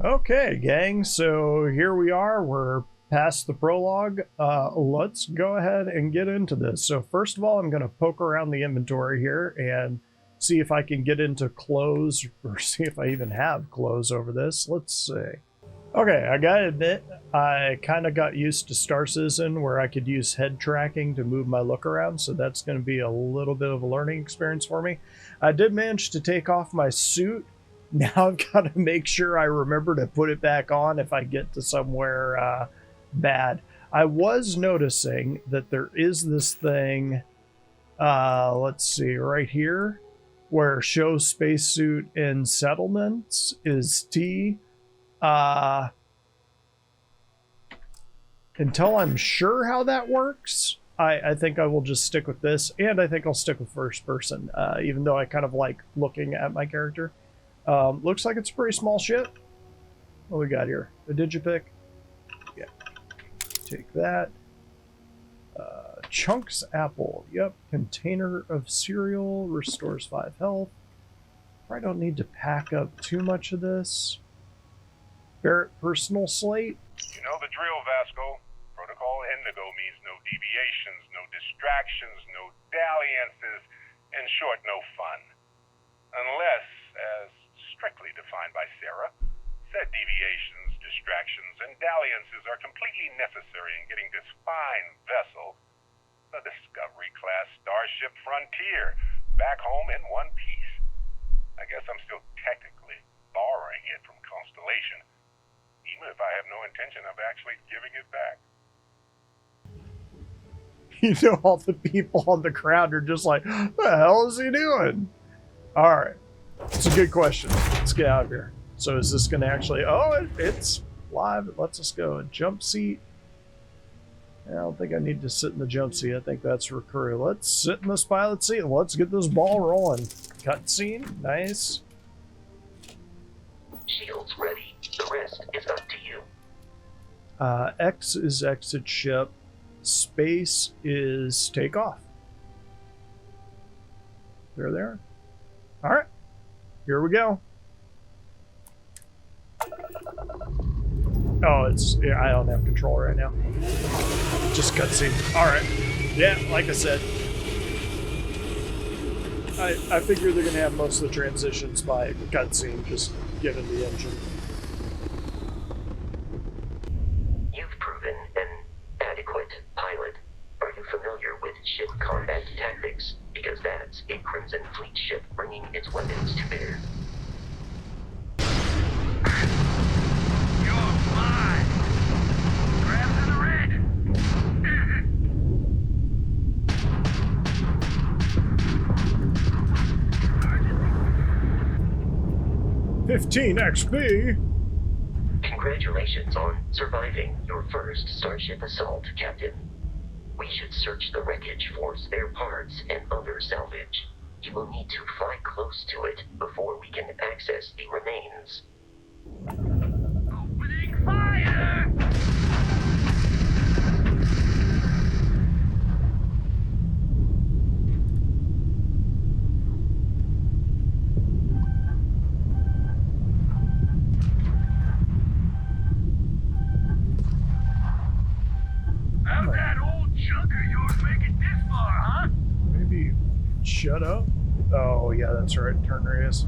Okay, gang, so here we are. We're past the prologue. Let's go ahead and get into this. So first of all, I'm going to poke around the inventory here and see if I can get into clothes, or see if I even have clothes over this. Let's see. Okay, I gotta admit, I kind of got used to Star Citizen where I could use head tracking to move my look around, so that's going to be a little bit of a learning experience for me. I did manage to take off my suit. Now I've got to make sure I remember to put it back on if I get to somewhere bad. I was noticing that there is this thing, let's see, right here, where show spacesuit in settlements is T. Until I'm sure how that works, I think I will just stick with this, and I think I'll stick with first person, even though I kind of like looking at my character. Looks like it's a pretty small ship. What we got here? A digipick? Yeah. Take that. Chunks apple. Yep. Container of cereal. Restores 5 health. I don't need to pack up too much of this. Barrett personal slate. You know the drill, Vasco. Protocol Indigo means no deviations, no distractions, no dalliances, in short, no fun. Unless, as strictly defined by Sarah, said deviations, distractions, and dalliances are completely necessary in getting this fine vessel, the Discovery-class Starship Frontier, back home in one piece. I guess I'm still technically borrowing it from Constellation, even if I have no intention of actually giving it back. You know, all the people on the ground are just like, what the hell is he doing? All right. It's a good question. Let's get out of here. So is this going to actually... Oh, it's live. It lets us go. A jump seat. I don't think I need to sit in the jump seat. I think that's for crew. Let's sit in this pilot seat and let's get this ball rolling. Cutscene. Nice. Shields ready. The rest is up to you. X is exit ship. Space is takeoff. They're there. All right. Here we go. Oh, yeah, I don't have control right now. Just cutscene. All right. Yeah, like I said, I figure they're gonna have most of the transitions by cutscene, just given the engine. You've proven an adequate pilot. Are you familiar with ship combat tactics? Because that's a Crimson Fleet ship bringing its weapons to bear. You're mine! Grab to the red! 15 XP! Congratulations on surviving your first Starship assault, Captain. We should search the wreckage for spare parts and other salvage. You will need to fly close to it before we can access the remains. Opening fire! How's that old junk of yours make it this far, huh? Maybe shut up. Oh, yeah, that's right. Turn radius.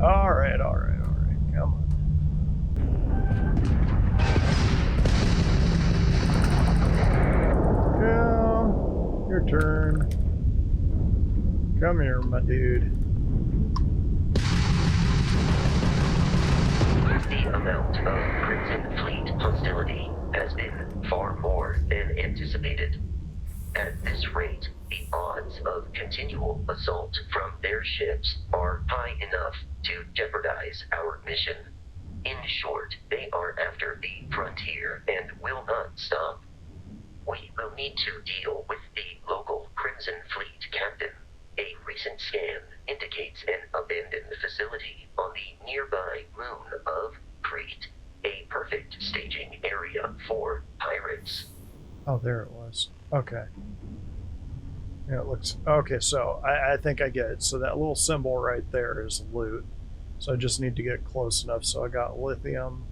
All right. Come on. Go. Your turn. Come here, my dude. The amount of Crimson Fleet hostility has been far more than anticipated. At this rate, the odds of continual assault from their ships are high enough to jeopardize our mission. In short, they are after the frontier and will not stop. We will need to deal with the local Crimson Fleet captain. A recent scan indicates an abandoned facility on the nearby moon of Crete, a perfect staging area for pirates. Oh, there it was. Okay. Yeah, it looks... Okay, so I think I get it. So that little symbol right there is loot. So I just need to get close enough. So I got lithium.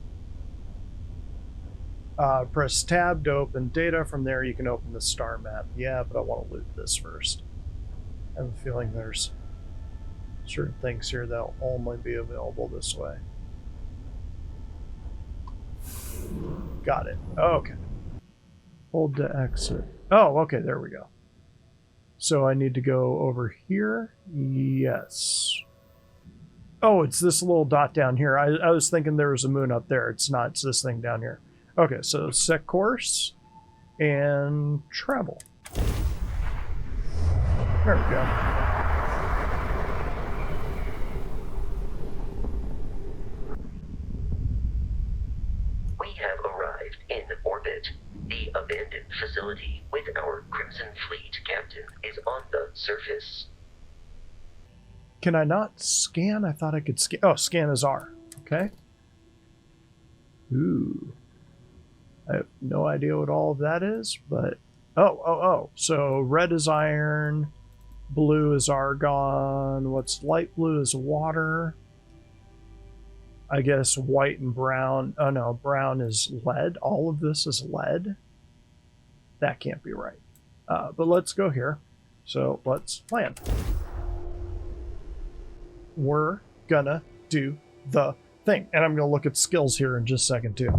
Press tab to open data. From there you can open the star map. Yeah, but I want to loot this first. I have a feeling there's certain things here that'll only be available this way. Got it. Okay. Hold to exit. Oh, okay, there we go. So I need to go over here. Yes. Oh, it's this little dot down here. I was thinking there was a moon up there. It's not. It's this thing down here. Okay, so set course and travel. There we go. We have arrived in orbit. The abandoned facility with our Crimson Fleet captain is on the surface. Can I not scan? I thought I could scan. Oh, scan as R. Okay. Ooh. I have no idea what all of that is, but... Oh. So red is iron, blue is argon, what's light blue is water. I guess white and brown... Oh no, brown is lead. All of this is lead? That can't be right. But let's go here. So let's land. We're gonna do the thing. And I'm gonna look at skills here in just a second too.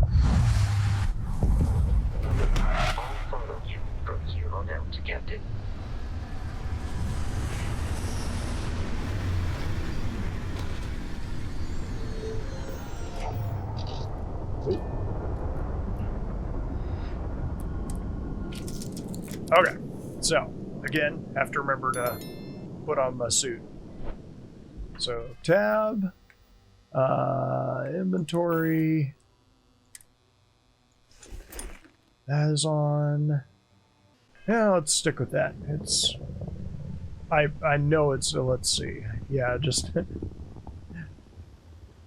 I'll follow you from here on out, Captain. Okay, so again, have to remember to put on my suit. So tab, inventory, that is on. Yeah, let's stick with that. It's, I know it's, let's see. Yeah, just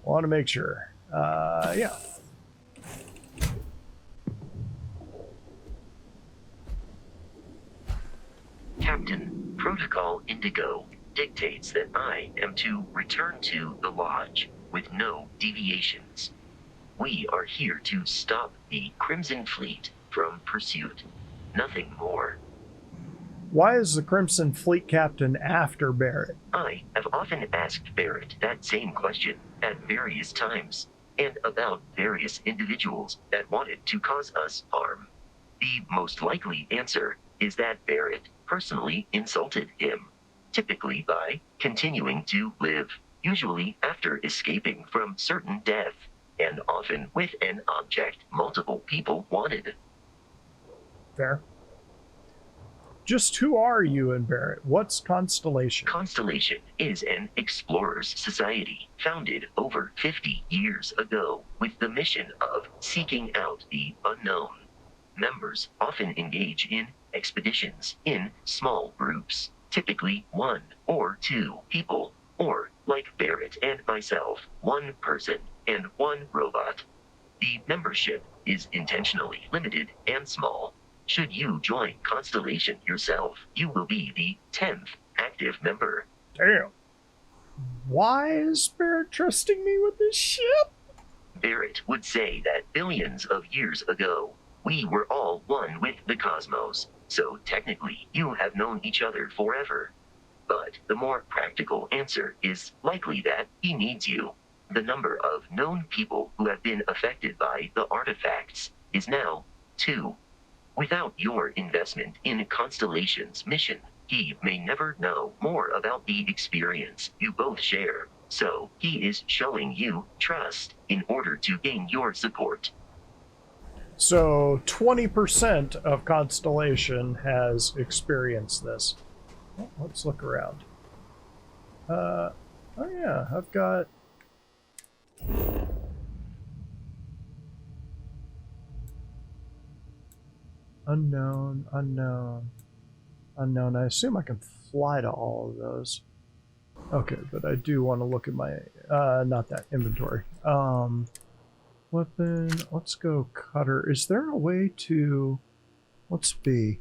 want to make sure. Yeah. Captain, Protocol Indigo dictates that I am to return to the lodge with no deviations. We are here to stop the Crimson Fleet from pursuit. Nothing more. Why is the Crimson Fleet captain after Barrett? I have often asked Barrett that same question at various times, and about various individuals that wanted to cause us harm. The most likely answer is that Barrett personally insulted him, typically by continuing to live, usually after escaping from certain death, and often with an object multiple people wanted. Fair. Just who are you and Barrett? What's Constellation? Constellation is an explorers society founded over 50 years ago with the mission of seeking out the unknown. Members often engage in expeditions in small groups, typically 1 or 2 people, or, like Barrett and myself, 1 person and 1 robot. The membership is intentionally limited and small. Should you join Constellation yourself, you will be the 10th active member. Damn. Why is Barrett trusting me with this ship? Barrett would say that billions of years ago, we were all one with the cosmos, so technically you have known each other forever. But the more practical answer is likely that he needs you. The number of known people who have been affected by the artifacts is now 2. Without your investment in Constellation's mission, he may never know more about the experience you both share. So he is showing you trust in order to gain your support. So 20% of Constellation has experienced this. Well, let's look around. Oh yeah, I've got... Unknown, unknown, unknown. I assume I can fly to all of those. Okay, but I do want to look at my, not that, inventory. Weapon, let's go cutter. Is there a way to, let's be,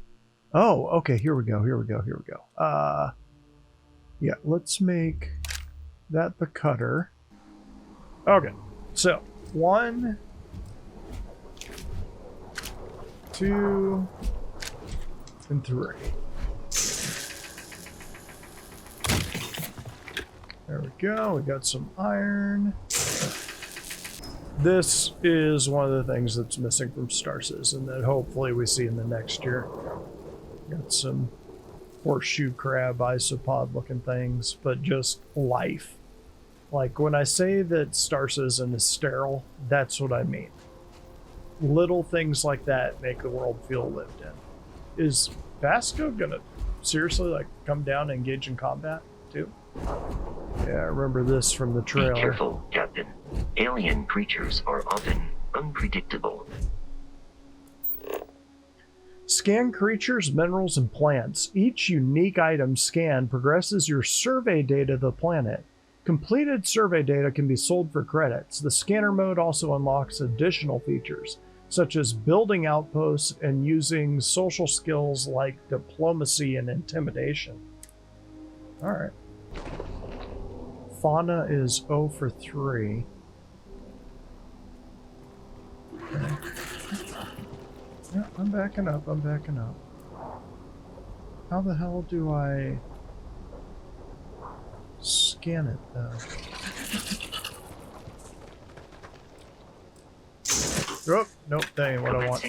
oh, okay, here we go. Yeah, let's make that the cutter. Okay, so 1, 2, and 3. There we go. We got some iron. This is one of the things that's missing from Star Citizen that hopefully we see in the next year. Got some horseshoe crab isopod looking things, but just life. Like when I say that Star Citizen is sterile, that's what I mean. Little things like that make the world feel lived in. Is Vasco gonna seriously like come down and engage in combat too? Yeah, I remember this from the trailer. Be careful, Captain. Alien creatures are often unpredictable. Scan creatures, minerals, and plants. Each unique item scanned progresses your survey data of the planet. Completed survey data can be sold for credits. The scanner mode also unlocks additional features, such as building outposts and using social skills like diplomacy and intimidation. Alright. Fauna is 0 for 3. Okay. Yeah, I'm backing up, How the hell do I scan it, though? Oh, nope, that ain't what I want.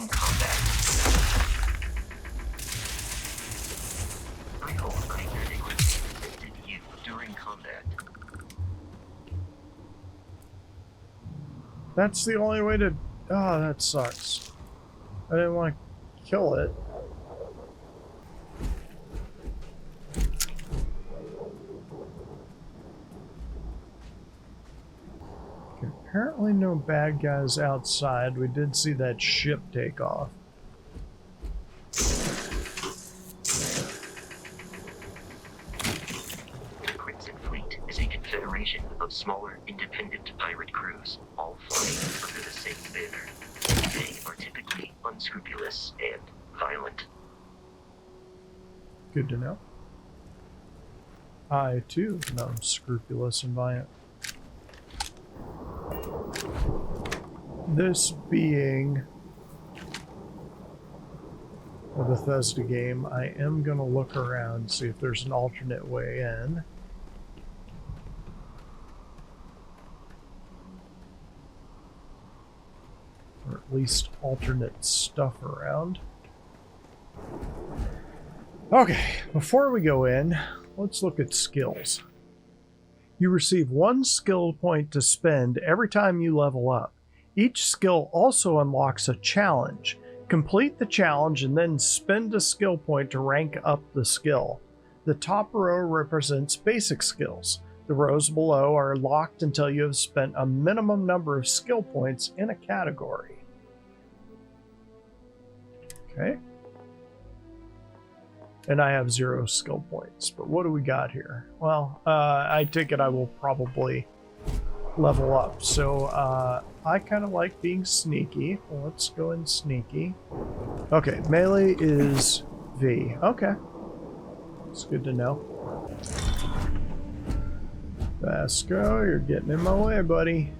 That's the only way to... Oh, that sucks. I didn't want to kill it. Okay, apparently no bad guys outside. We did see that ship take off. Crimson Fleet is a confederation of smaller, independent pirate crews, all flying under the same banner. They are typically unscrupulous and violent. Good to know. I, too, am unscrupulous and violent. This being a Bethesda game, I am going to look around, see if there's an alternate way in. Or at least alternate stuff around. Okay, before we go in, let's look at skills. You receive 1 skill point to spend every time you level up. Each skill also unlocks a challenge. Complete the challenge and then spend a skill point to rank up the skill. The top row represents basic skills. The rows below are locked until you have spent a minimum number of skill points in a category. Okay. And I have 0 skill points, but what do we got here? Well, I take it I will probably level up. So I kind of like being sneaky. Well, let's go in sneaky. Okay, melee is V. Okay. It's good to know. Vasco, you're getting in my way, buddy.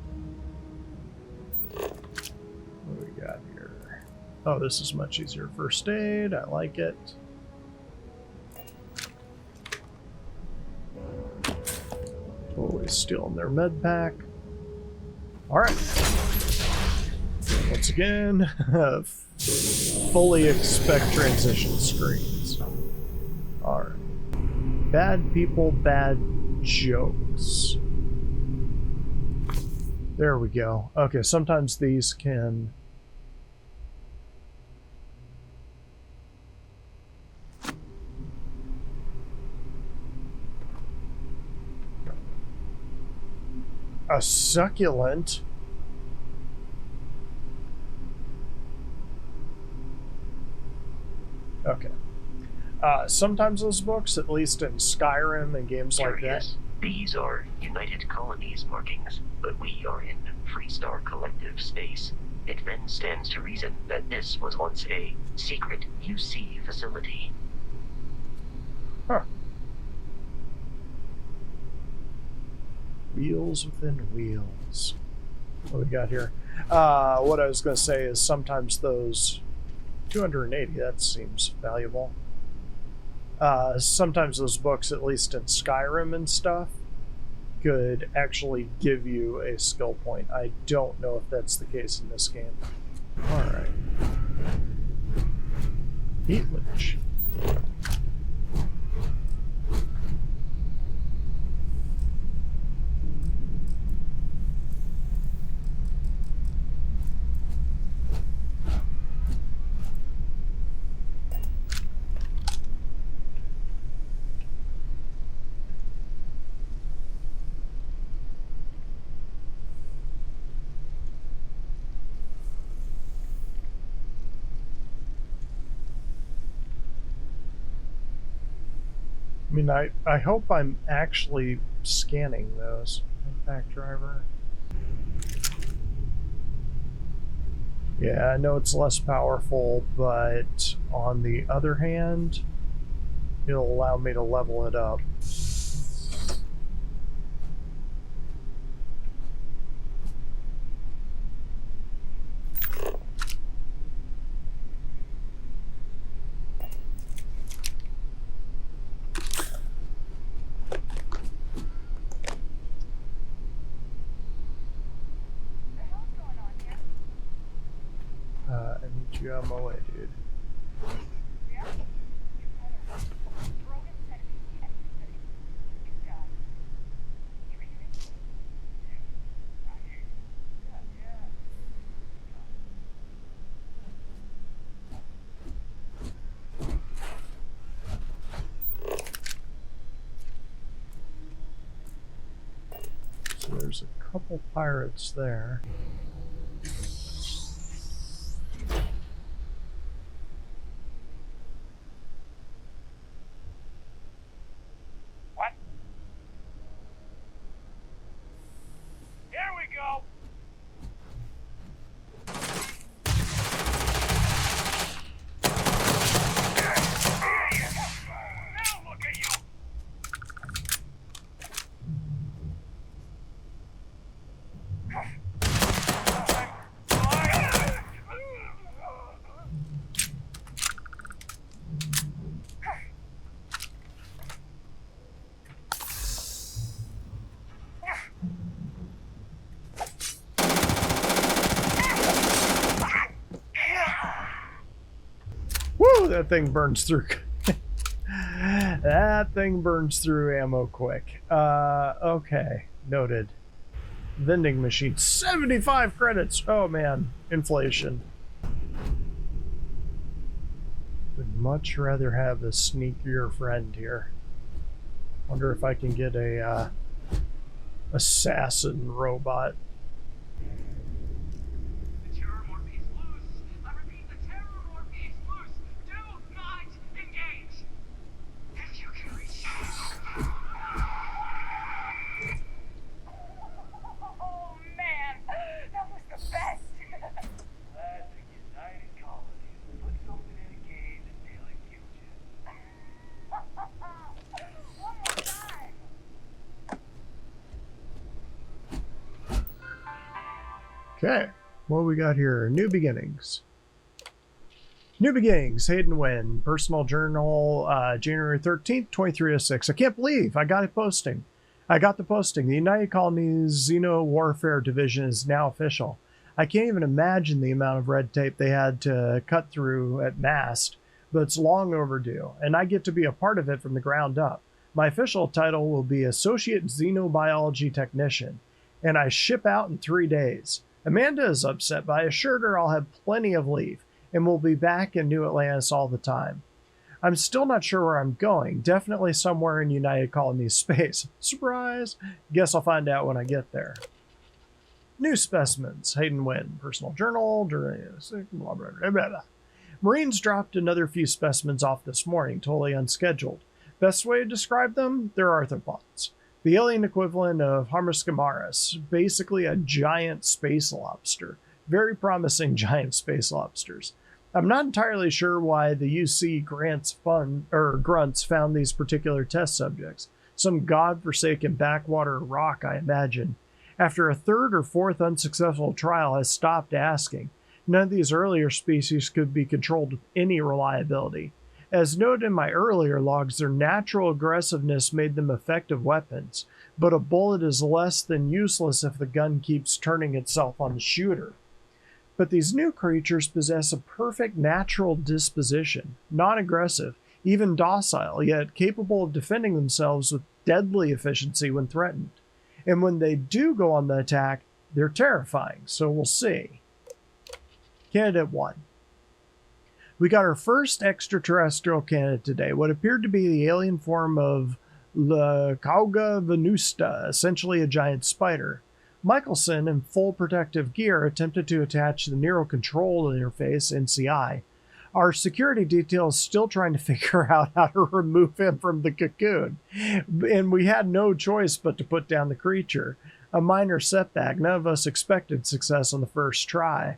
What do we got here? Oh, this is much easier. First aid, I like it. Always stealing their med pack. Alright. Once again, fully expect transition screens. Alright. Bad people, bad jokes. There we go. Okay, sometimes these can... A succulent? Okay. Sometimes those books, at least in Skyrim and games like that... These are United Colonies markings, but we are in Freestar Collective space. It then stands to reason that this was once a secret UC facility. Huh. Wheels within wheels. What we got here? What I was going to say is sometimes those 280, that seems valuable. Sometimes those books, at least in Skyrim and stuff, could actually give you a skill point. I don't know if that's the case in this game. Alright. Heat leech. I mean, I hope I'm actually scanning those. Back driver. Yeah, I know it's less powerful, but on the other hand, it'll allow me to level it up. I need you out of my way, dude. So there's a couple pirates there. Woo! That thing burns through. That thing burns through ammo quick. Okay. Noted. Vending machine. 75 credits! Oh man. Inflation. Would much rather have a sneakier friend here. Wonder if I can get a assassin robot. Okay, what we got here? New beginnings. New beginnings, Hayden Wynn, personal journal, January 13th, 2306. I can't believe I got it posting. I got the posting. The United Colonies Xeno Warfare Division is now official. I can't even imagine the amount of red tape they had to cut through at MAST, but it's long overdue, and I get to be a part of it from the ground up. My official title will be Associate Xenobiology Technician, and I ship out in 3 days. Amanda is upset, but I assured her I'll have plenty of leave and will be back in New Atlantis all the time. I'm still not sure where I'm going. Definitely somewhere in United Colonies space. Surprise! Guess I'll find out when I get there. New specimens. Hayden Wynn. Personal journal. Blah, blah, blah, blah. Marines dropped another few specimens off this morning, totally unscheduled. Best way to describe them? They're arthropods. The alien equivalent of Harmascamaris, basically a giant space lobster. Very promising giant space lobsters. I'm not entirely sure why the UC grunts found these particular test subjects. Some godforsaken backwater rock, I imagine. After a third or fourth unsuccessful trial, I stopped asking. None of these earlier species could be controlled with any reliability. As noted in my earlier logs, their natural aggressiveness made them effective weapons, but a bullet is less than useless if the gun keeps turning itself on the shooter. But these new creatures possess a perfect natural disposition, non-aggressive, even docile, yet capable of defending themselves with deadly efficiency when threatened. And when they do go on the attack, they're terrifying, so we'll see. Candidate 1. We got our first extraterrestrial candidate today, what appeared to be the alien form of Leucauga venusta, essentially a giant spider. Michelson, in full protective gear, attempted to attach the Neural Control Interface, NCI. Our security detail is still trying to figure out how to remove him from the cocoon, and we had no choice but to put down the creature. A minor setback. None of us expected success on the first try.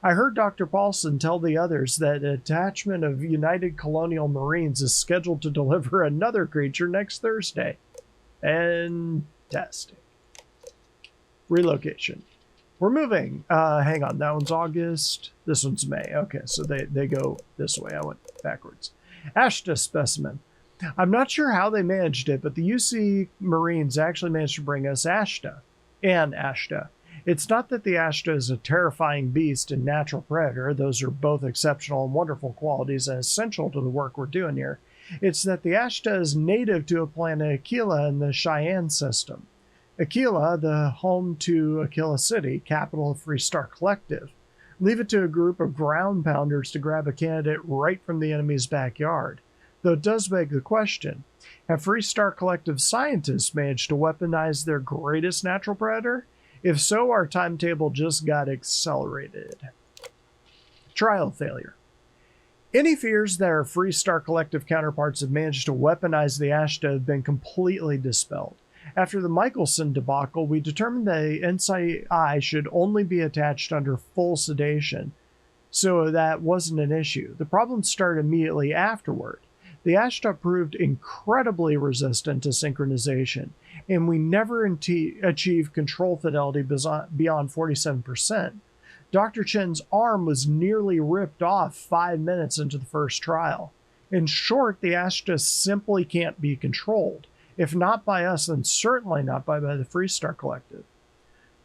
I heard Dr. Paulson tell the others that a detachment of United Colonial Marines is scheduled to deliver another creature next Thursday. Fantastic. Relocation. We're moving. Hang on, that one's August. This one's May. Okay, so they go this way. I went backwards. Ashta specimen. I'm not sure how they managed it, but the UC Marines actually managed to bring us Ashta. And Ashta. It's not that the Ashta is a terrifying beast and natural predator. Those are both exceptional and wonderful qualities and essential to the work we're doing here. It's that the Ashta is native to a planet Aquila in the Cheyenne system. Aquila, the home to Aquila City, capital of Freestar Collective. Leave it to a group of ground pounders to grab a candidate right from the enemy's backyard. Though it does beg the question, have Freestar Collective scientists managed to weaponize their greatest natural predator? If so, our timetable just got accelerated. Trial failure. Any fears that our Freestar Collective counterparts have managed to weaponize the Ashta have been completely dispelled. After the Michelson debacle, we determined the NCI should only be attached under full sedation, so that wasn't an issue. The problem started immediately afterward. The Ashta proved incredibly resistant to synchronization, and we never achieved control fidelity beyond 47%. Dr. Chen's arm was nearly ripped off 5 minutes into the first trial. In short, the Ashta simply can't be controlled. If not by us, then certainly not by the Freestar Collective.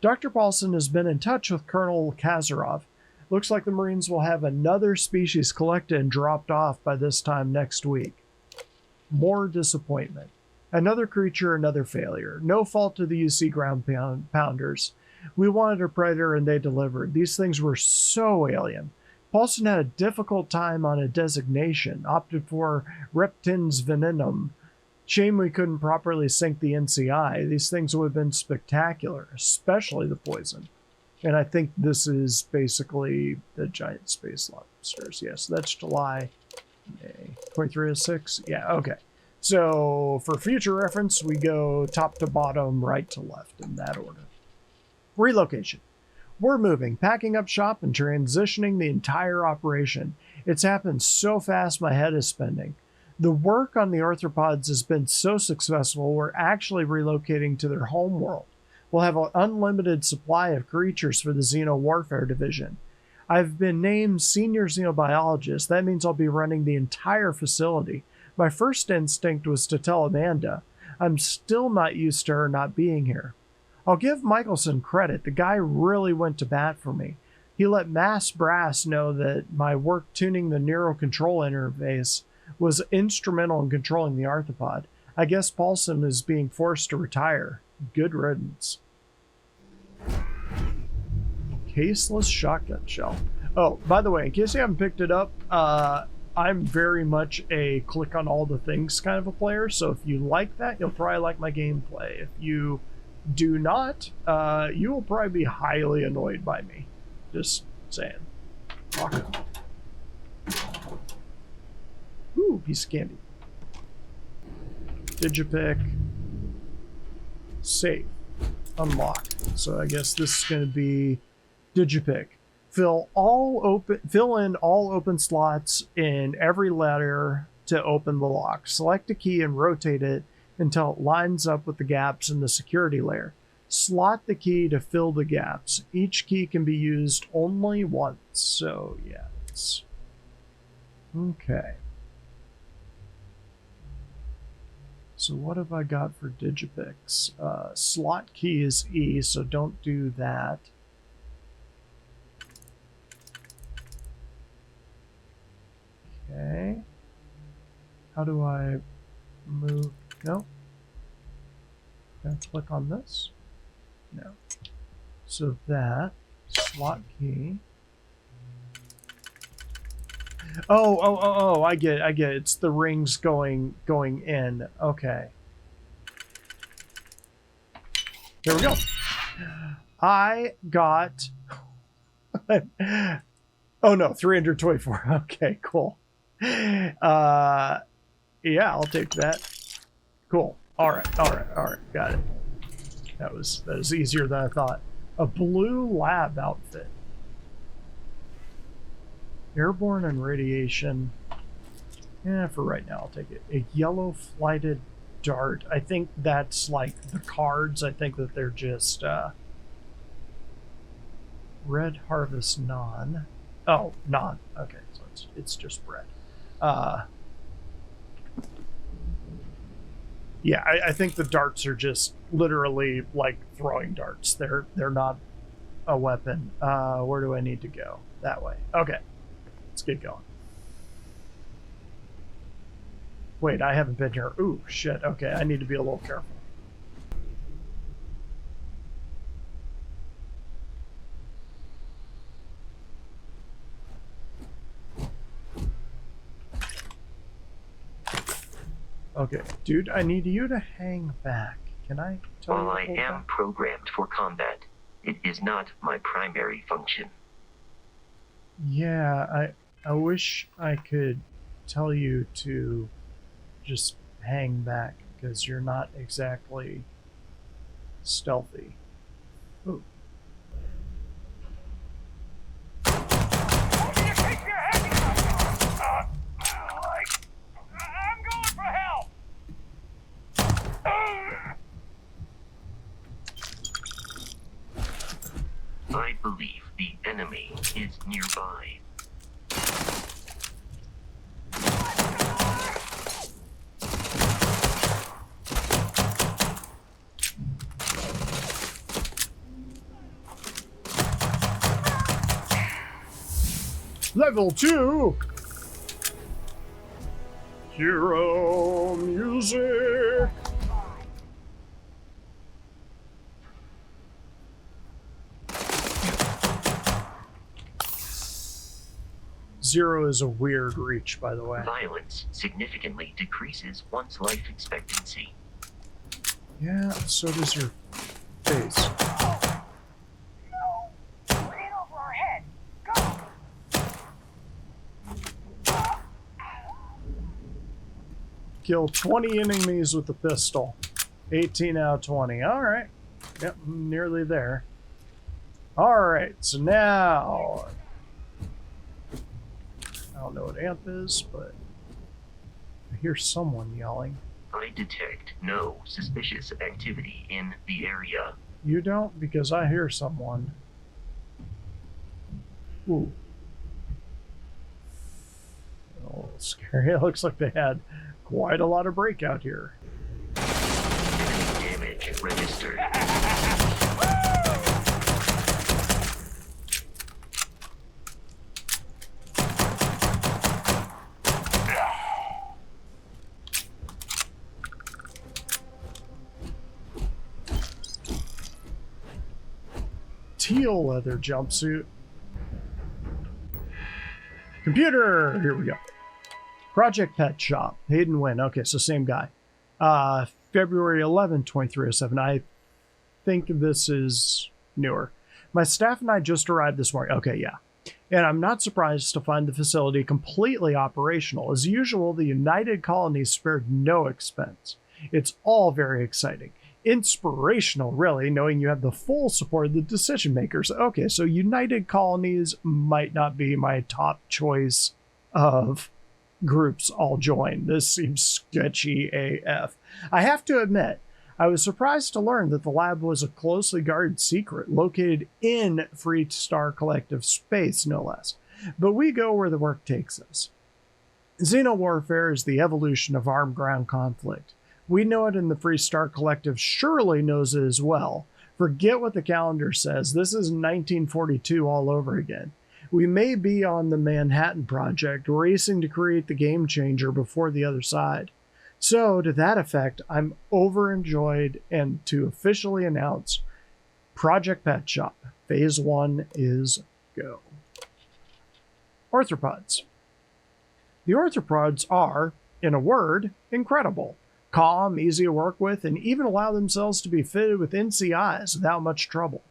Dr. Paulson has been in touch with Colonel Kazarov. Looks like the Marines will have another species collected and dropped off by this time next week. More disappointment. Another creature, another failure. No fault to the UC ground pounders. We wanted a predator and they delivered. These things were so alien. Paulson had a difficult time on a designation, opted for Reptins venenum. Shame we couldn't properly sync the NCI. These things would have been spectacular, especially the poison. And I think this is basically the giant space lobsters. Yes, that's July, May 2306. Yeah, okay. So for future reference, we go top to bottom, right to left in that order. Relocation. We're moving, packing up shop and transitioning the entire operation. It's happened so fast my head is spinning. The work on the arthropods has been so successful, we're actually relocating to their home world. We'll have an unlimited supply of creatures for the Xeno Warfare Division. I've been named Senior Xenobiologist. That means I'll be running the entire facility. My first instinct was to tell Amanda. I'm still not used to her not being here. I'll give Michelson credit. The guy really went to bat for me. He let Mass Brass know that my work tuning the Neural Control Interface was instrumental in controlling the arthropod. I guess Paulson is being forced to retire. Good riddance. Caseless shotgun shell. Oh, by the way, in case you haven't picked it up, I'm very much a click on all the things kind of a player, so if you like that, you'll probably like my gameplay. If you do not, you will probably be highly annoyed by me. Just saying. Rock. Ooh, piece of candy. Digipick. Save. Unlock. So I guess this is going to be Digipick. Fill in all open slots in every letter to open the lock. Select a key and rotate it until it lines up with the gaps in the security layer. Slot the key to fill the gaps. Each key can be used only once. So, yeah, it's... Okay. So what have I got for Digipix? Slot key is E, so don't do that. Okay. How do I move? No. Can I click on this? No. So that slot key. Oh, I get it. It's the rings going in. Okay. There we go. I got oh no, 324. Okay, cool. Yeah, I'll take that. Cool. All right. Got it. That was easier than I thought. A blue lab outfit. Airborne and radiation. Yeah, for right now, I'll take it. A yellow flighted dart. I think that's like the cards. I think that they're just red harvest non. Oh, non. Okay, so it's just bread. Yeah, I think the darts are just literally like throwing darts. They're not a weapon. Where do I need to go? That way. Okay. Let's get going. Wait, I haven't been here. Ooh, shit. Okay, I need to be a little careful. Okay, dude, I need you to hang back. Can I tell you? While I am programmed for combat, it is not my primary function. Yeah, I wish I could tell you to just hang back, because you're not exactly stealthy. Ooh. I'm going for help! I believe the enemy is nearby. Level 2! Hero music! Zero is a weird reach, by the way. Violence significantly decreases one's life expectancy. Yeah, so does your face. No! Right over our head! Go! Kill 20 enemies with the pistol. 18 out of 20. Alright. Yep, nearly there. Alright, so now... I don't know what amp is, but I hear someone yelling. I detect no suspicious activity in the area. You don't? Because I hear someone. Ooh. A little scary. It looks like they had quite a lot of breakout here. Enemy damage registered. Teal leather jumpsuit. Computer! Here we go. Project Pet Shop. Hayden Wynn. Okay, so same guy. February 11, 2307. I think this is newer. My staff and I just arrived this morning. Okay, yeah. And I'm not surprised to find the facility completely operational. As usual, the United Colonies spared no expense. It's all very exciting. Inspirational, really, knowing you have the full support of the decision makers. Okay, so United Colonies might not be my top choice of groups I'll join. This seems sketchy AF. I have to admit, I was surprised to learn that the lab was a closely guarded secret located in Free Star Collective space, no less. But we go where the work takes us. Xenowarfare is the evolution of armed ground conflict. We know it, and the Free Star Collective surely knows it as well. Forget what the calendar says. This is 1942 all over again. We may be on the Manhattan Project, racing to create the game changer before the other side. So, to that effect, I'm overjoyed and to officially announce Project Pet Shop. Phase 1 is go. Arthropods. The arthropods are, in a word, incredible. Calm, easy to work with, and even allow themselves to be fitted with NCIs without much trouble.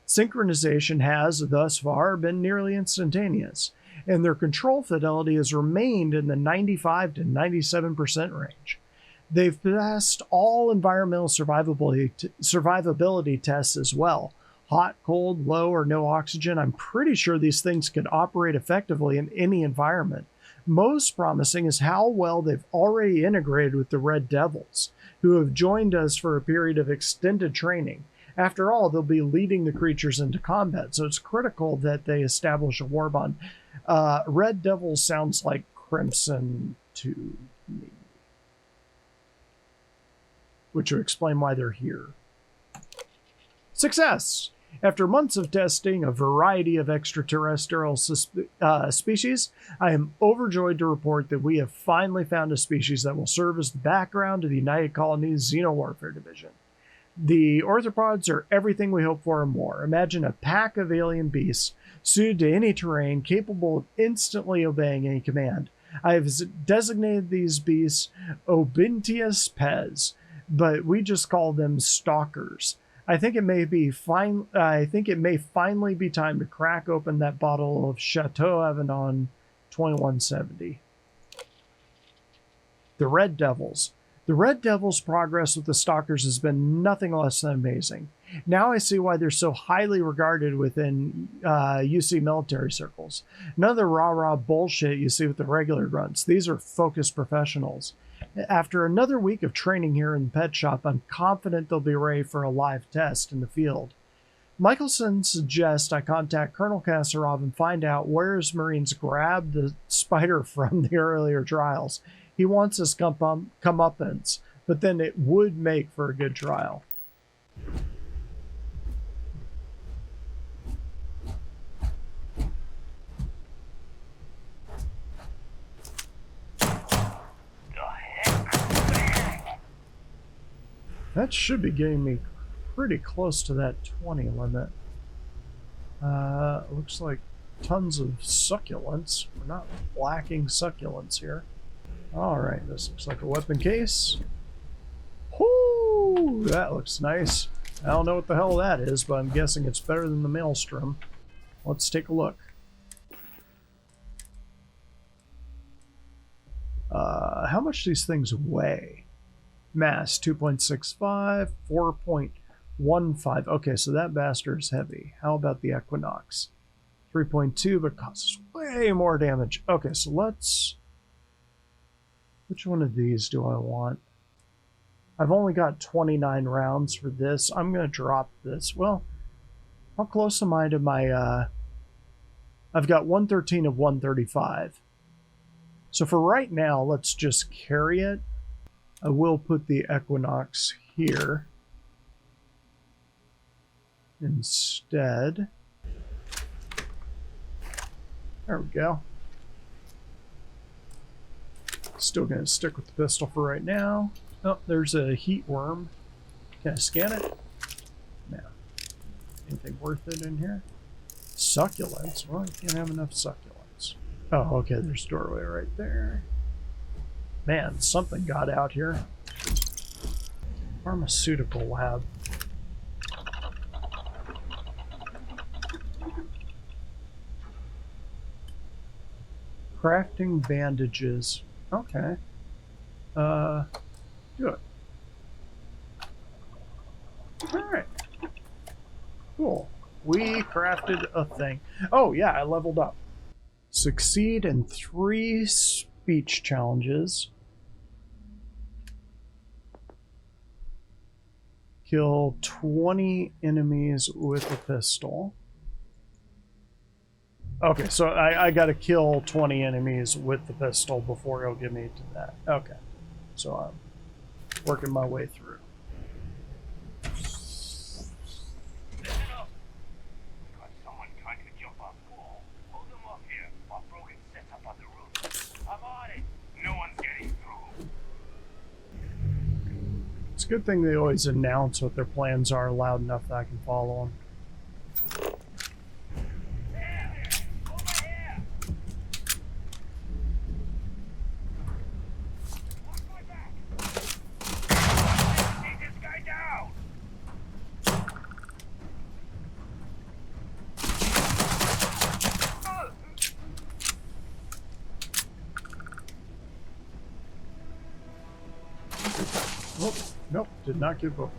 Synchronization has, thus far, been nearly instantaneous, and their control fidelity has remained in the 95 to 97% range. They've passed all environmental survivability tests as well. Hot, cold, low, or no oxygen. I'm pretty sure these things could operate effectively in any environment. Most promising is how well they've already integrated with the Red Devils, who have joined us for a period of extended training. After all, they'll be leading the creatures into combat, so it's critical that they establish a war bond. Red Devils sounds like Crimson to me, which would explain why they're here. Success! After months of testing a variety of extraterrestrial species, I am overjoyed to report that we have finally found a species that will serve as the background to the United Colonies Xenowarfare Division. The arthropods are everything we hope for and more. Imagine a pack of alien beasts suited to any terrain, capable of instantly obeying any command. I have designated these beasts Obintius Pez, but we just call them stalkers. I think it may finally be time to crack open that bottle of Chateau Avenant 2170. The Red Devils. The Red Devils' progress with the Stalkers has been nothing less than amazing. Now I see why they're so highly regarded within UC military circles. None of the rah-rah bullshit you see with the regular grunts. These are focused professionals. After another week of training here in the pet shop, I'm confident they'll be ready for a live test in the field. Michelson suggests I contact Colonel Kasparov and find out where his Marines grabbed the spider from the earlier trials. He wants his comeuppance, but then it would make for a good trial. That should be getting me pretty close to that 20 limit. Looks like tons of succulents. We're not lacking succulents here. Alright, this looks like a weapon case. Whoo! That looks nice. I don't know what the hell that is, but I'm guessing it's better than the Maelstrom. Let's take a look. How much these things weigh? Mass 2.65, 4.15. Okay, so that bastard is heavy. How about the Equinox? 3.2, but causes way more damage. Okay, so let's... Which one of these do I want? I've only got 29 rounds for this. I'm going to drop this. Well, how close am I to my... I've got 113 of 135. So for right now, let's just carry it. I will put the Equinox here instead. There we go. Still going to stick with the pistol for right now. Oh, there's a heat worm. Can I scan it? No. Anything worth it in here? Succulents? Well, you can't have enough succulents. Oh, okay, there's a doorway right there. Man, something got out here. Pharmaceutical lab. Crafting bandages. Okay. Good. Alright. Cool. We crafted a thing. Oh, yeah, I leveled up. Succeed in 3 speech challenges. kill 20 enemies with a pistol. Okay, so I gotta kill 20 enemies with the pistol before he'll get me to that. Okay, so I'm working my way through. Listen up! Got someone trying to jump off the wall. Hold them off here while Brogan sets up on the roof. I'm on it! No one's getting through. It's a good thing they always announce what their plans are loud enough that I can follow them. Oh, nope, did not get both.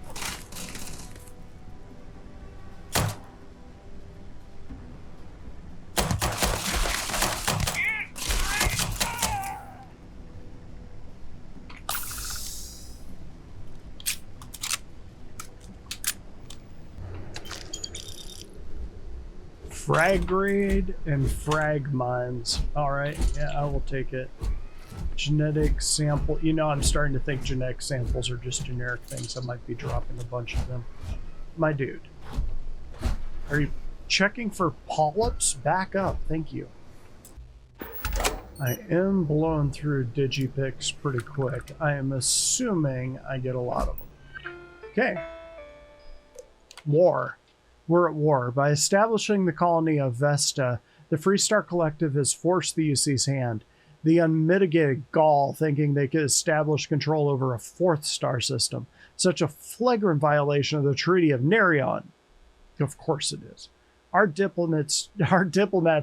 Frag grade and frag mines. Alright, yeah, I will take it. Genetic sample. You know, I'm starting to think genetic samples are just generic things. I might be dropping a bunch of them. My dude. Are you checking for polyps? Back up. Thank you. I am blowing through digipics pretty quick. I am assuming I get a lot of them. Okay. War. We're at war. By establishing the colony of Vesta, the Freestar Collective has forced the UC's hand. The unmitigated gall thinking they could establish control over a fourth star system. Such a flagrant violation of the Treaty of Nerion. Of course it is. Our diplomats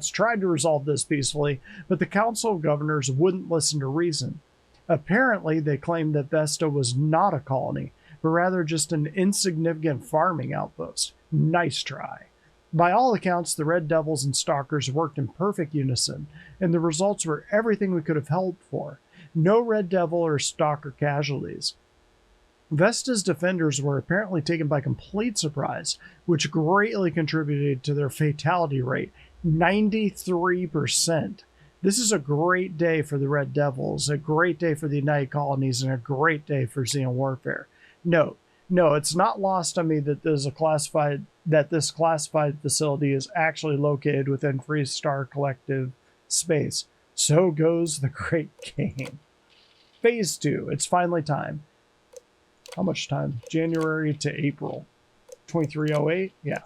tried to resolve this peacefully, but the Council of Governors wouldn't listen to reason. Apparently, they claimed that Vesta was not a colony, but rather just an insignificant farming outpost. Nice try. By all accounts, the Red Devils and Stalkers worked in perfect unison, and the results were everything we could have hoped for. No Red Devil or Stalker casualties. Vesta's defenders were apparently taken by complete surprise, which greatly contributed to their fatality rate, 93%. This is a great day for the Red Devils, a great day for the United Colonies, and a great day for Xeon Warfare. No, it's not lost on me that this classified facility is actually located within Freestar Collective space. So goes the great game. Phase 2. It's finally time. How much time? January to April. 2308? Yeah.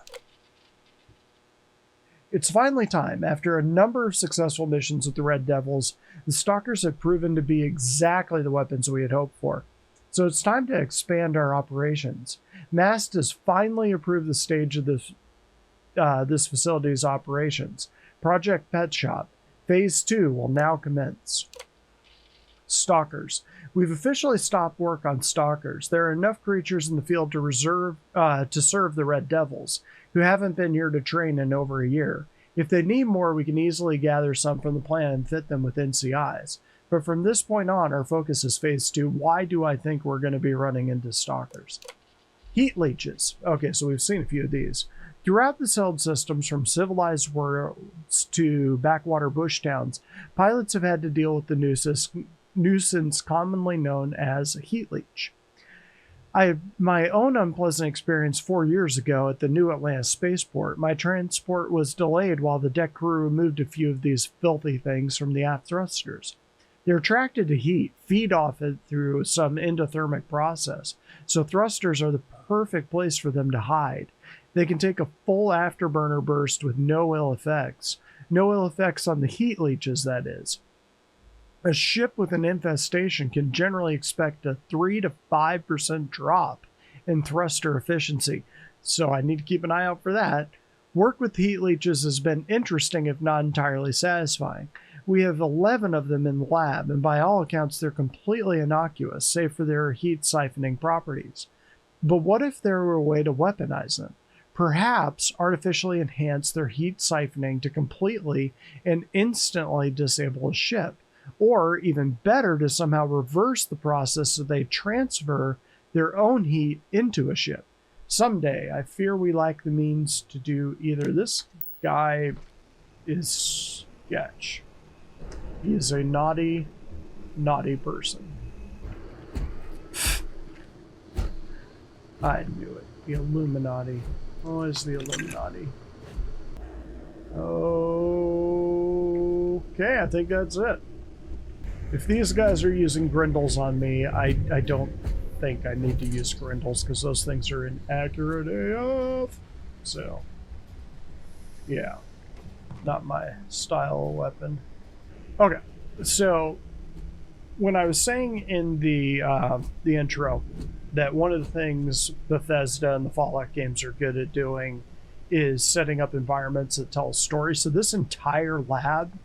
It's finally time. After a number of successful missions with the Red Devils, the Stalkers have proven to be exactly the weapons we had hoped for. So it's time to expand our operations. MAST has finally approved the stage of this facility's operations. Project Pet Shop. Phase 2 will now commence. Stalkers. We've officially stopped work on Stalkers. There are enough creatures in the field to serve the Red Devils, who haven't been here to train in over a year. If they need more, we can easily gather some from the plan and fit them with NCIs. But from this point on, our focus is Phase 2. Why do I think we're going to be running into Stalkers? Heat leeches. Okay, so we've seen a few of these. Throughout the settled systems, from civilized worlds to backwater bush towns, pilots have had to deal with the nuisance commonly known as heat leech. I had my own unpleasant experience 4 years ago at the New Atlantis spaceport. My transport was delayed while the deck crew removed a few of these filthy things from the aft thrusters. They're attracted to heat, feed off it through some endothermic process, so thrusters are the perfect place for them to hide. They can take a full afterburner burst with no ill effects. No ill effects on the heat leeches, that is. A ship with an infestation can generally expect a 3 to 5% drop in thruster efficiency, so I need to keep an eye out for that. Work with heat leeches has been interesting if not entirely satisfying. We have 11 of them in the lab, and by all accounts they're completely innocuous, save for their heat siphoning properties. But what if there were a way to weaponize them? Perhaps artificially enhance their heat siphoning to completely and instantly disable a ship. Or, even better, to somehow reverse the process so they transfer their own heat into a ship. Someday, I fear we lack the means to do either. This guy is sketch. He is a naughty, naughty person. I knew it. The Illuminati. Oh, it's the Illuminati. Okay, I think that's it. If these guys are using grindles on me, I don't think I need to use grindles because those things are inaccurate AF. So, yeah, not my style of weapon. Okay, so when I was saying in the intro that one of the things Bethesda and the Fallout games are good at doing is setting up environments that tell a story. So this entire lab,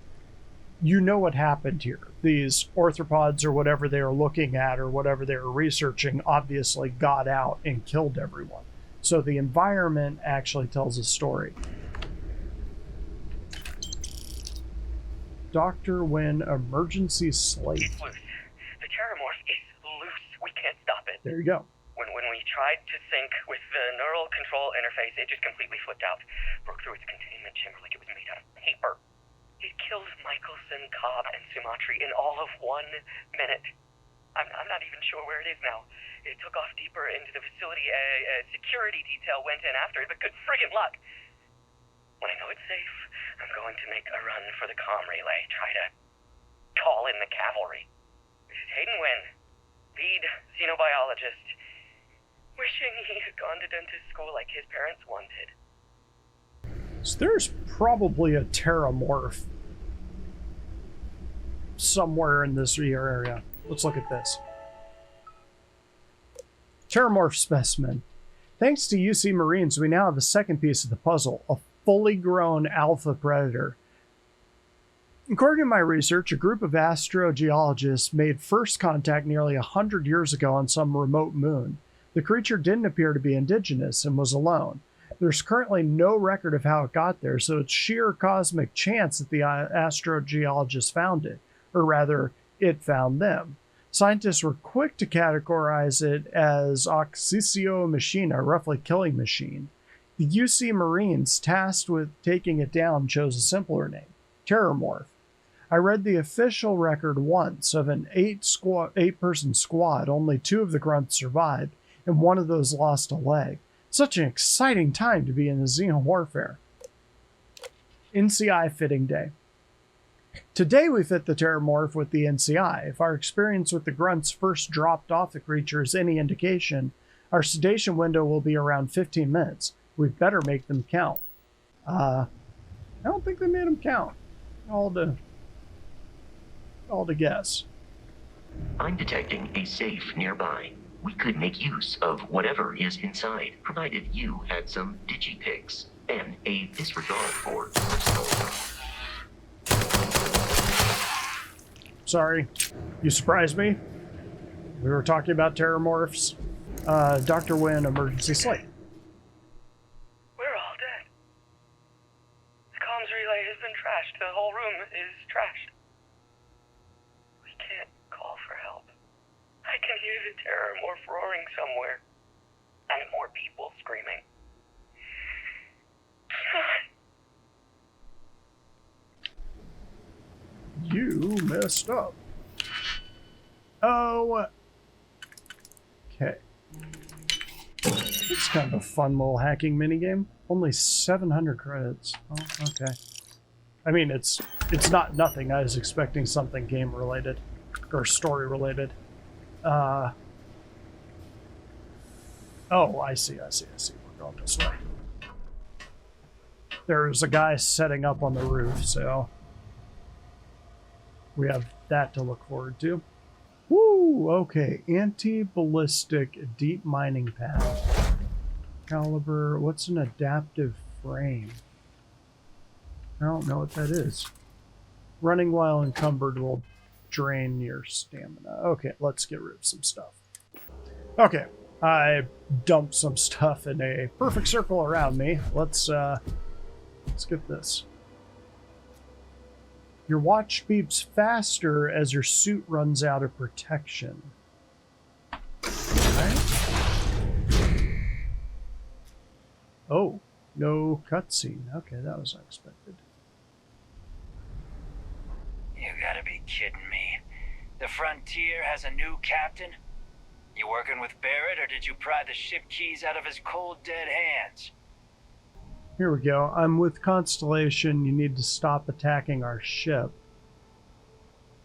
you know what happened here. These orthopods or whatever they were looking at or whatever they were researching obviously got out and killed everyone. So the environment actually tells a story. Dr. Wynn emergency slate. It's loose. The terramorph is loose. We can't stop it. There you go. When we tried to sync with the neural control interface, it just completely flipped out. Broke through its containment chamber like it was made out of paper. It killed Michelson, Cobb, and Sumatri in all of 1 minute. I'm not even sure where it is now. It took off deeper into the facility. A security detail went in after it, but good friggin' luck. When I know it's safe, I'm going to make a run for the comm relay. Try to call in the cavalry. This is Hayden Wynn, lead xenobiologist. Wishing he had gone to dentist school like his parents wanted. So there's probably a terramorph somewhere in this area. Let's look at this. Terramorph specimen. Thanks to UC Marines, we now have a second piece of the puzzle, a fully grown alpha predator. According to my research, a group of astrogeologists made first contact nearly 100 years ago on some remote moon. The creature didn't appear to be indigenous and was alone. There's currently no record of how it got there, so it's sheer cosmic chance that the astrogeologists found it, or rather, it found them. Scientists were quick to categorize it as Oxysio Machina, roughly killing machine. The UC Marines tasked with taking it down chose a simpler name, Terramorph. I read the official record once of an 8-person squad. Only 2 of the grunts survived, and one of those lost a leg. Such an exciting time to be in the Xeno warfare. NCI fitting day. Today we fit the Terramorph with the NCI. If our experience with the grunts first dropped off the creature is any indication, our sedation window will be around 15 minutes. We better make them count. I don't think they made them count. All to guess. I'm detecting a safe nearby. We could make use of whatever is inside, provided you had some digipics and a disregard for personal. Sorry, you surprised me. We were talking about terramorphs. Dr. Wynn, emergency slate. We're all dead. The comms relay has been trashed. The whole room is trashed. We can't call for help. I can hear the terramorph roaring somewhere. And more people screaming. God. You messed up. Oh. Okay. It's kind of a fun little hacking minigame. Only 700 credits. Oh, okay. I mean, it's not nothing. I was expecting something game related or story related. Oh, I see. We're going this way. There's a guy setting up on the roof, so we have that to look forward to. Woo! Okay, anti-ballistic deep mining pad. Caliber. What's an adaptive frame? I don't know what that is. Running while encumbered will drain your stamina. Okay, let's get rid of some stuff. Okay, I dumped some stuff in a perfect circle around me. Let's get this. Your watch beeps faster as your suit runs out of protection. Right? Oh, no cutscene. Okay, that was unexpected. You gotta be kidding me. The Frontier has a new captain? You working with Barrett, or did you pry the ship keys out of his cold, dead hands? Here we go. I'm with Constellation. You need to stop attacking our ship.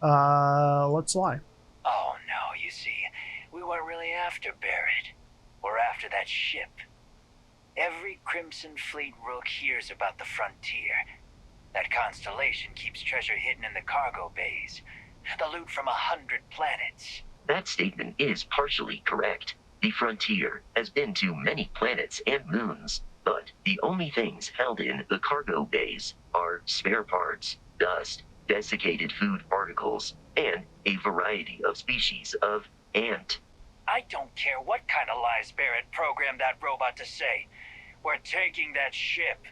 Let's lie. Oh no, you see, we weren't really after Barrett. We're after that ship. Every Crimson Fleet rook hears about the Frontier. That Constellation keeps treasure hidden in the cargo bays. The loot from 100 planets. That statement is partially correct. The Frontier has been to many planets and moons, but the only things held in the cargo bays are spare parts, dust, desiccated food particles, and a variety of species of ant. I don't care what kind of lies Barrett programmed that robot to say. We're taking that ship.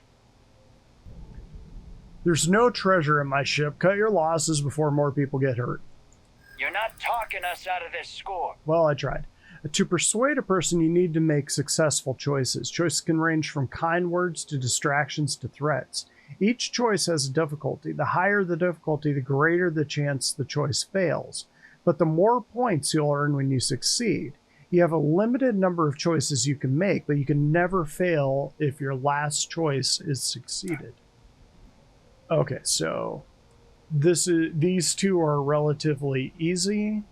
There's no treasure in my ship. Cut your losses before more people get hurt. You're not talking us out of this score. Well, I tried. To persuade a person, you need to make successful choices. Choices can range from kind words to distractions to threats. Each choice has a difficulty. The higher the difficulty, the greater the chance the choice fails. But the more points you'll earn when you succeed. You have a limited number of choices you can make, but you can never fail if your last choice is succeeded. Okay, so these two are relatively easy.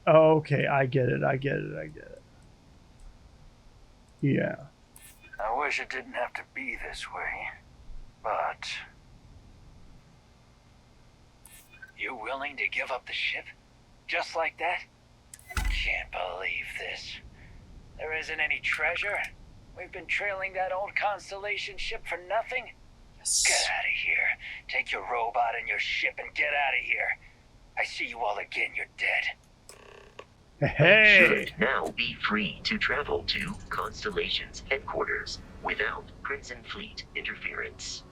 Okay, I get it. Yeah. I wish it didn't have to be this way, but... You willing to give up the ship? Just like that? Can't believe this. There isn't any treasure. We've been trailing that old Constellation ship for nothing. Yes. Get out of here. Take your robot and your ship and get out of here. I see you all again, you're dead. Hey! Should now be free to travel to Constellation's headquarters without Crimson Fleet interference.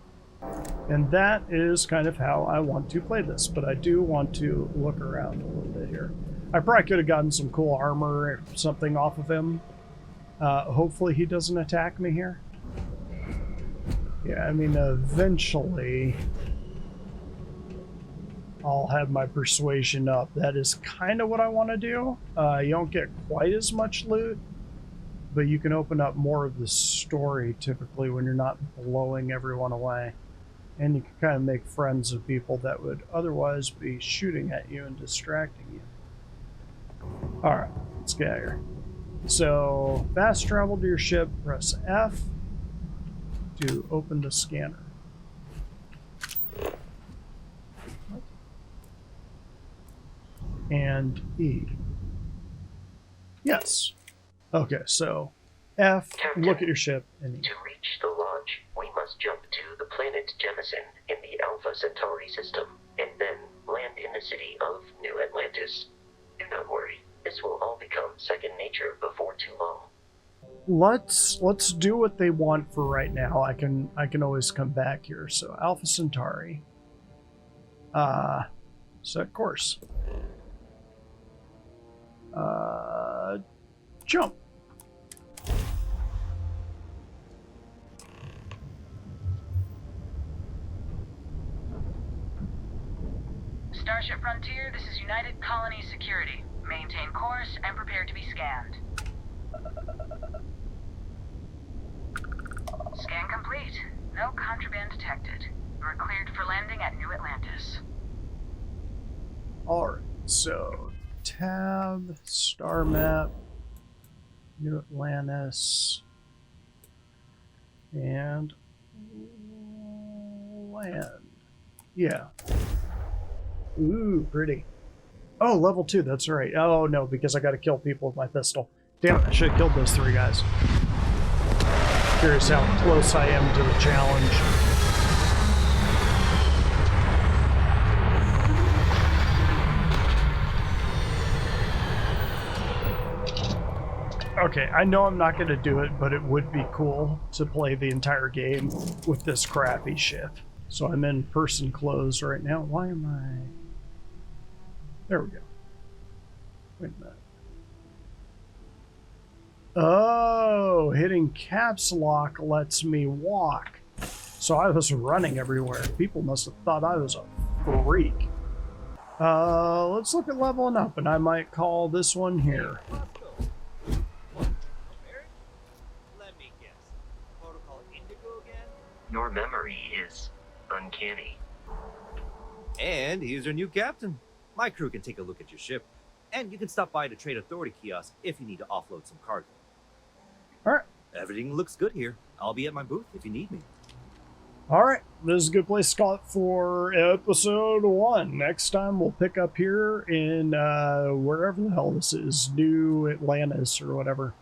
And that is kind of how I want to play this, but I do want to look around a little bit here. I probably could have gotten some cool armor or something off of him. Hopefully he doesn't attack me here. Yeah, I mean, eventually I'll have my persuasion up. That is kind of what I want to do. You don't get quite as much loot, but you can open up more of the story typically when you're not blowing everyone away. And you can kind of make friends of people that would otherwise be shooting at you and distracting you. Alright, let's get out of here. So, fast travel to your ship, press F to open the scanner. And E. Yes. Okay, so F, Captain, look at your ship, and E. To reach the launch, we must jump to the planet Jemison in the Alpha Centauri system, and then land in the city of New Atlantis. Do not worry, this will all become second nature before too long. Let's do what they want for right now. I can always come back here. So Alpha Centauri. Set course. Jump. Starship Frontier, this is United Colony Security. Maintain course and prepare to be scanned. Scan complete. No contraband detected. You are cleared for landing at New Atlantis. Alright, so tab, star map, New Atlantis, and land. Yeah. Ooh, pretty. Oh, level 2, that's right. Oh no, because I gotta kill people with my pistol. Damn it, I should have killed those 3 guys. Curious how close I am to the challenge. Okay, I know I'm not going to do it, but it would be cool to play the entire game with this crappy ship. So I'm in person clothes right now. Why am I... There we go. Wait a minute. Oh, hitting caps lock lets me walk. So I was running everywhere. People must have thought I was a freak. Let's look at leveling up, and I might call this one here. Let me guess. Protocol Indigo again? Your memory is uncanny. And here's our new captain. My crew can take a look at your ship. And you can stop by the Trade Authority kiosk if you need to offload some cargo. Alright. Everything looks good here. I'll be at my booth if you need me. Alright, this is a good place to call it for episode 1. Next time we'll pick up here in wherever the hell this is, New Atlantis or whatever.